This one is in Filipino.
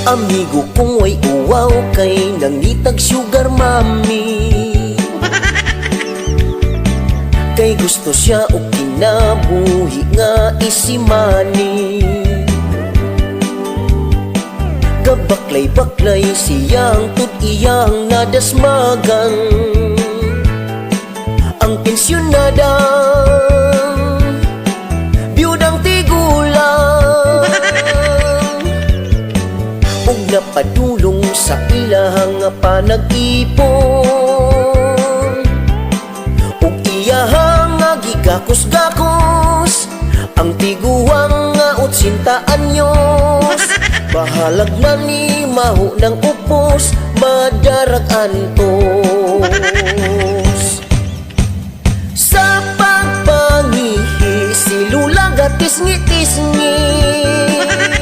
Amigo kong way uwaw kay nangitag sugar mami. Kay gusto siya o kinabuhi nga isimani. Kabaklay-baklay siyang tut-iyang nadasmagan. Ang pensyonadang biyudang tigulang ug napadulong sa ilahang panag-ipon. Ug iyahang gigakos-gakos ang tiguang nga 80 anyos. Bahalag na ni mahu ng upos, madarag antos. Sa pagpangihi si Lula gatis-ngitis-ngit.